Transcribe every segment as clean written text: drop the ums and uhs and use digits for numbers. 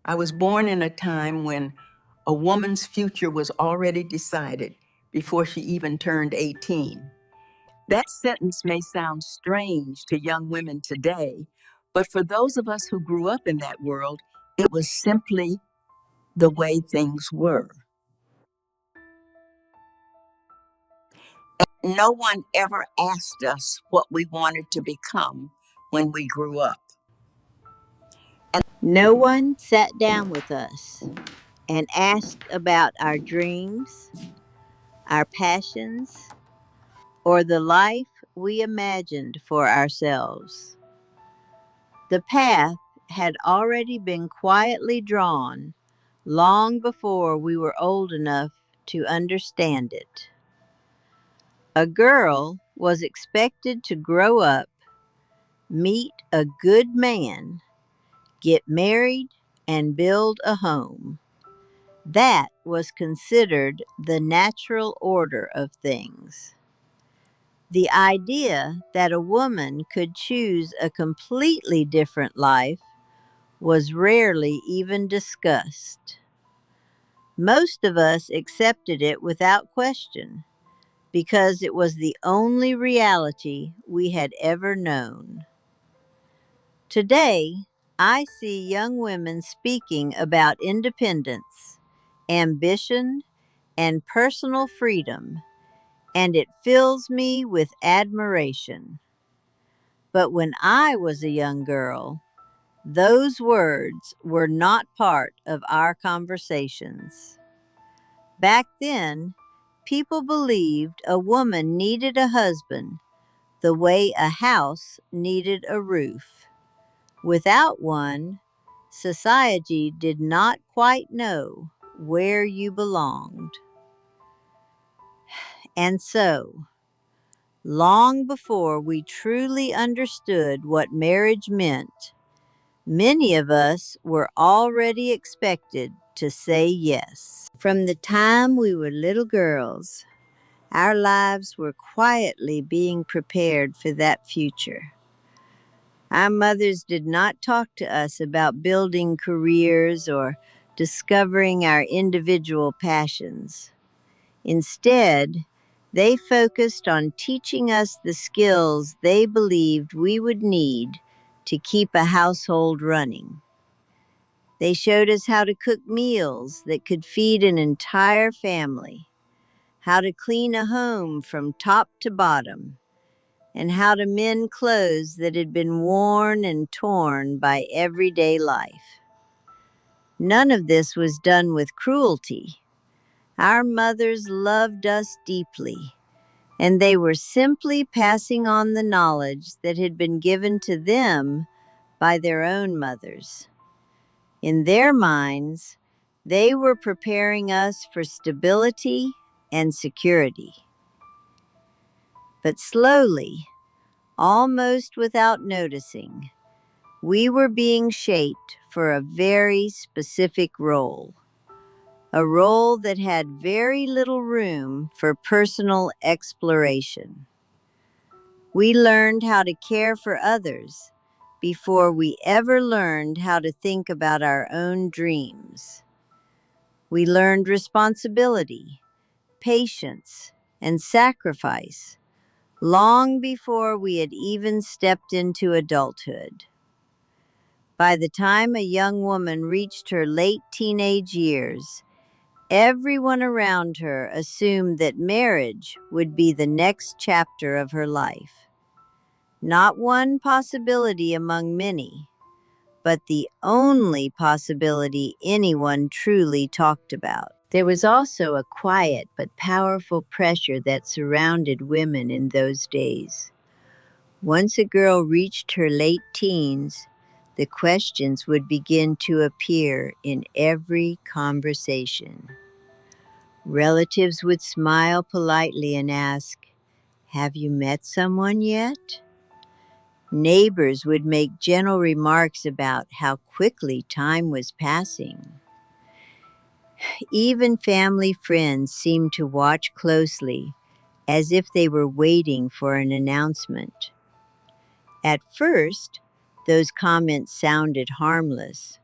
I was born in a time when a woman's future was already decided before she even turned 18. That sentence may sound strange to young women today, but for those of us who grew up in that world, it was simply the way things were. No one ever asked us what we wanted to become when we grew up. No one sat down with us and asked about our dreams, our passions, or the life we imagined for ourselves. The path had already been quietly drawn long before we were old enough to understand it. A girl was expected to grow up, meet a good man, get married, and build a home. That was considered the natural order of things. The idea that a woman could choose a completely different life was rarely even discussed. Most of us accepted it without question because it was the only reality we had ever known. Today, I see young women speaking about independence, ambition, and personal freedom, and it fills me with admiration. But when I was a young girl, those words were not part of our conversations. Back then, people believed a woman needed a husband the way a house needed a roof. Without one, society did not quite know where you belonged. And so, long before we truly understood what marriage meant, many of us were already expected to say yes. From the time we were little girls, our lives were quietly being prepared for that future. Our mothers did not talk to us about building careers or discovering our individual passions. Instead, they focused on teaching us the skills they believed we would need to keep a household running. They showed us how to cook meals that could feed an entire family, how to clean a home from top to bottom, and how to mend clothes that had been worn and torn by everyday life. None of this was done with cruelty. Our mothers loved us deeply, and they were simply passing on the knowledge that had been given to them by their own mothers. In their minds, they were preparing us for stability and security. But slowly, almost without noticing, we were being shaped for a very specific role, a role that had very little room for personal exploration. We learned how to care for others before we ever learned how to think about our own dreams. We learned responsibility, patience, and sacrifice long before we had even stepped into adulthood. By the time a young woman reached her late teenage years, everyone around her assumed that marriage would be the next chapter of her life. Not one possibility among many, but the only possibility anyone truly talked about. There was also a quiet but powerful pressure that surrounded women in those days. Once a girl reached her late teens, the questions would begin to appear in every conversation. Relatives would smile politely and ask, "Have you met someone yet?" Neighbors would make gentle remarks about how quickly time was passing. Even family friends seemed to watch closely, as if they were waiting for an announcement. At first, those comments sounded harmless,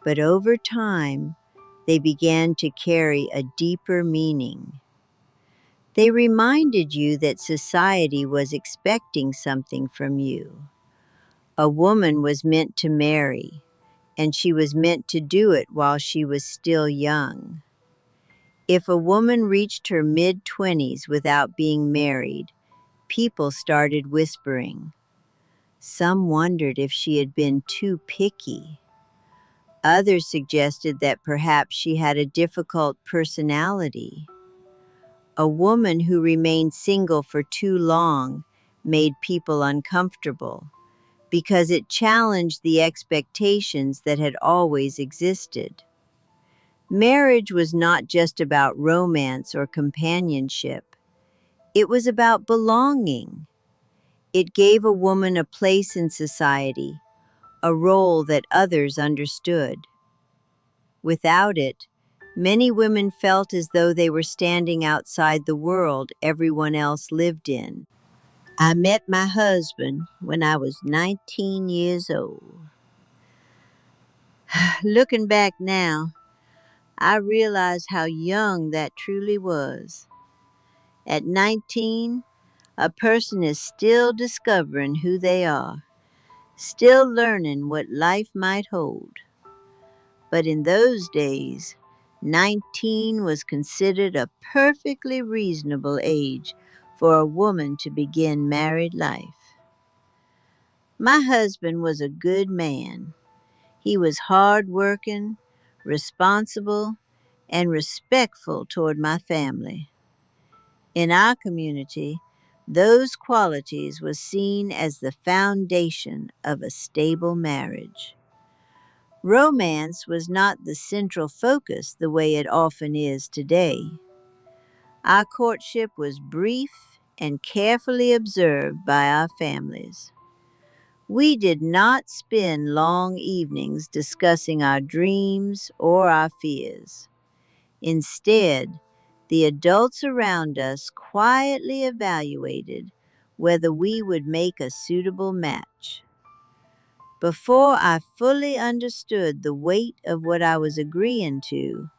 but over time, they began to carry a deeper meaning. They reminded you that society was expecting something from you. A woman was meant to marry, and she was meant to do it while she was still young. If a woman reached her mid-20s without being married, people started whispering. Some wondered if she had been too picky. Others suggested that perhaps she had a difficult personality. A woman who remained single for too long made people uncomfortable because it challenged the expectations that had always existed. Marriage was not just about romance or companionship. It was about belonging. It gave a woman a place in society, a role that others understood. Without it, many women felt as though they were standing outside the world everyone else lived in. I met my husband when I was 19 years old. Looking back now, I realize how young that truly was. At 19, a person is still discovering who they are, still learning what life might hold. But in those days, 19 was considered a perfectly reasonable age for a woman to begin married life. My husband was a good man. He was hard-working, responsible, and respectful toward my family. In our community, those qualities were seen as the foundation of a stable marriage. Romance was not the central focus the way it often is today. Our courtship was brief and carefully observed by our families. We did not spend long evenings discussing our dreams or our fears. Instead, the adults around us quietly evaluated whether we would make a suitable match. Before I fully understood the weight of what I was agreeing to,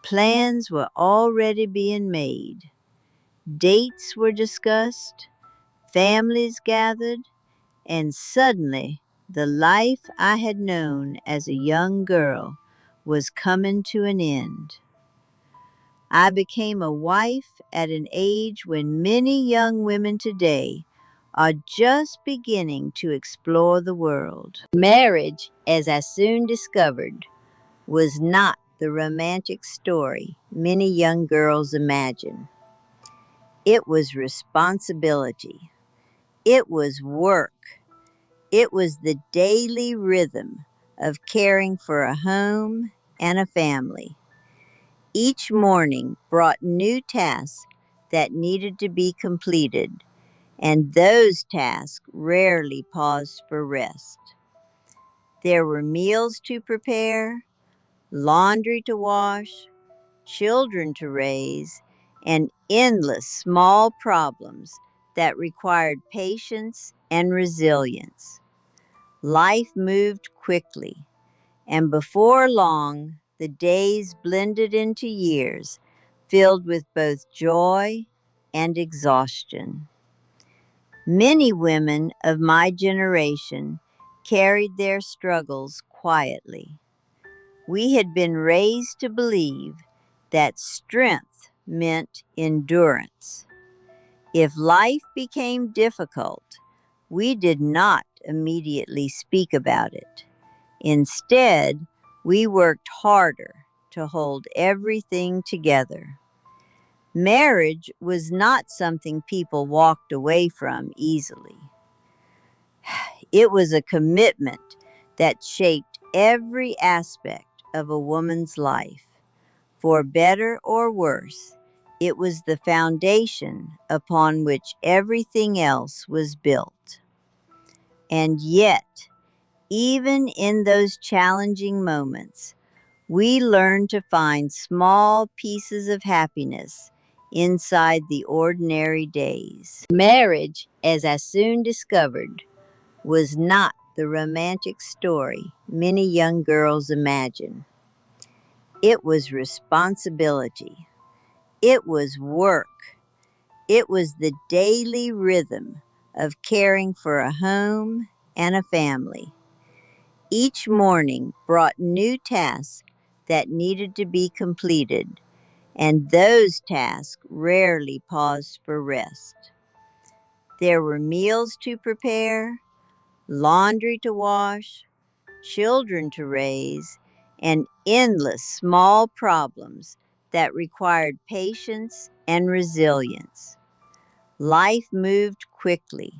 plans were already being made. Dates were discussed, families gathered, and suddenly the life I had known as a young girl was coming to an end. I became a wife at an age when many young women today are just beginning to explore the world. Marriage, as I soon discovered, was not the romantic story many young girls imagine. It was responsibility. It was work. It was the daily rhythm of caring for a home and a family. Each morning brought new tasks that needed to be completed, and those tasks rarely paused for rest. There were meals to prepare, laundry to wash, children to raise, and endless small problems that required patience and resilience. Life moved quickly, and before long, the days blended into years filled with both joy and exhaustion. Many women of my generation carried their struggles quietly. We had been raised to believe that strength meant endurance. If life became difficult, we did not immediately speak about it. Instead, we worked harder to hold everything together. Marriage was not something people walked away from easily. It was a commitment that shaped every aspect of a woman's life. For better or worse, it was the foundation upon which everything else was built. And yet, even in those challenging moments, we learn to find small pieces of happiness inside the ordinary days. Marriage, as I soon discovered, was not the romantic story many young girls imagine. It was responsibility. It was work. It was the daily rhythm of caring for a home and a family. Each morning brought new tasks that needed to be completed, and those tasks rarely paused for rest. There were meals to prepare, laundry to wash, children to raise, and endless small problems that required patience and resilience. Life moved quickly,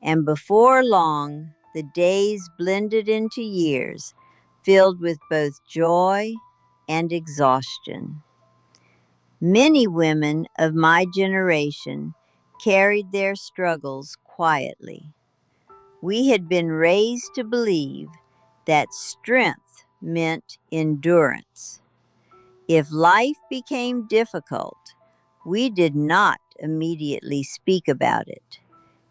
and before long, the days blended into years filled with both joy and exhaustion. Many women of my generation carried their struggles quietly. We had been raised to believe that strength meant endurance. If life became difficult, we did not immediately speak about it.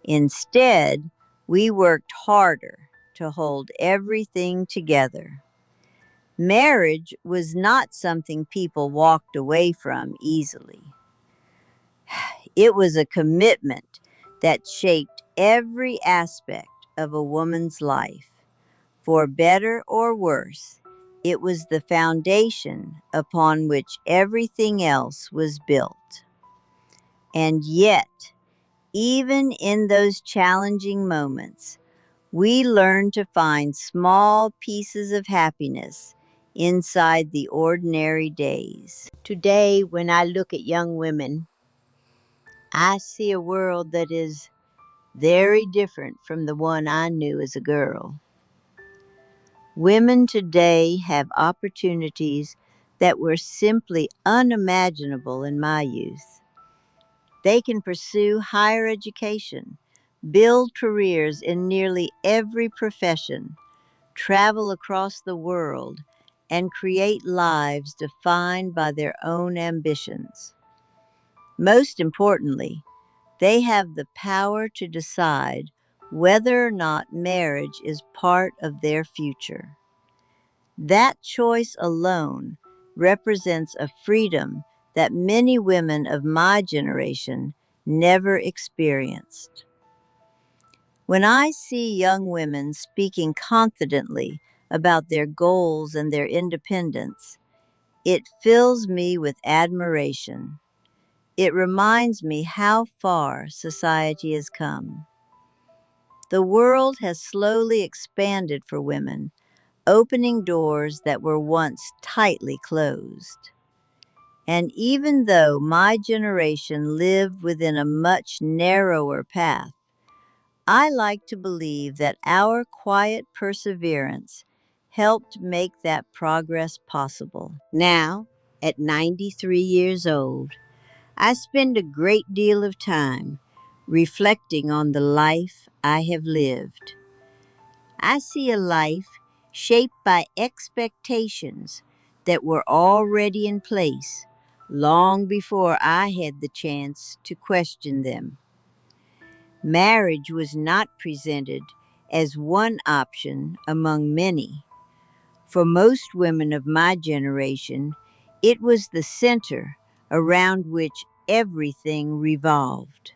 Instead, we worked harder to hold everything together. Marriage was not something people walked away from easily. It was a commitment that shaped every aspect of a woman's life. For better or worse, it was the foundation upon which everything else was built. And yet, even in those challenging moments, we learn to find small pieces of happiness inside the ordinary days. Today, when I look at young women, I see a world that is very different from the one I knew as a girl. Women today have opportunities that were simply unimaginable in my youth. They can pursue higher education, build careers in nearly every profession, travel across the world, and create lives defined by their own ambitions. Most importantly, they have the power to decide whether or not marriage is part of their future. That choice alone represents a freedom that many women of my generation never experienced. When I see young women speaking confidently about their goals and their independence, it fills me with admiration. It reminds me how far society has come. The world has slowly expanded for women, opening doors that were once tightly closed. And even though my generation lived within a much narrower path, I like to believe that our quiet perseverance helped make that progress possible. Now, at 93 years old, I spend a great deal of time reflecting on the life I have lived. I see a life shaped by expectations that were already in place long before I had the chance to question them. Marriage was not presented as one option among many. For most women of my generation, it was the center around which everything revolved.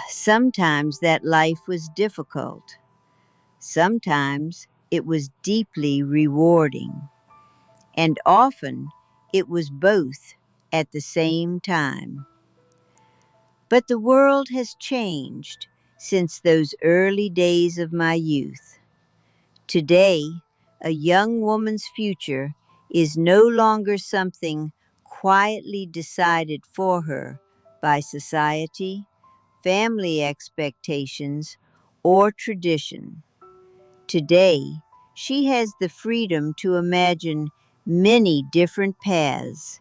Sometimes that life was difficult. Sometimes it was deeply rewarding. And often it was both at the same time. But the world has changed since those early days of my youth. Today, a young woman's future is no longer something quietly decided for her by society, family expectations, or tradition. Today, she has the freedom to imagine many different paths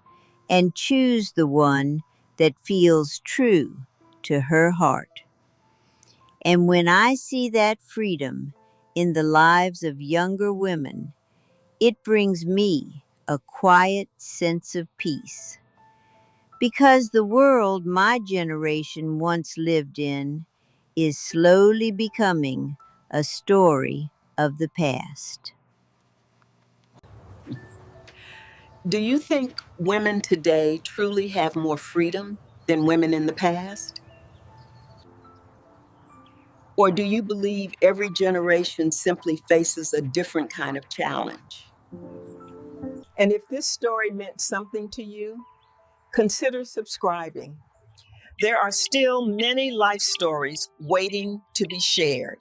and choose the one that feels true to her heart. And when I see that freedom in the lives of younger women, it brings me a quiet sense of peace. Because the world my generation once lived in is slowly becoming a story of the past. Do you think women today truly have more freedom than women in the past? Or do you believe every generation simply faces a different kind of challenge? And if this story meant something to you, consider subscribing. There are still many life stories waiting to be shared.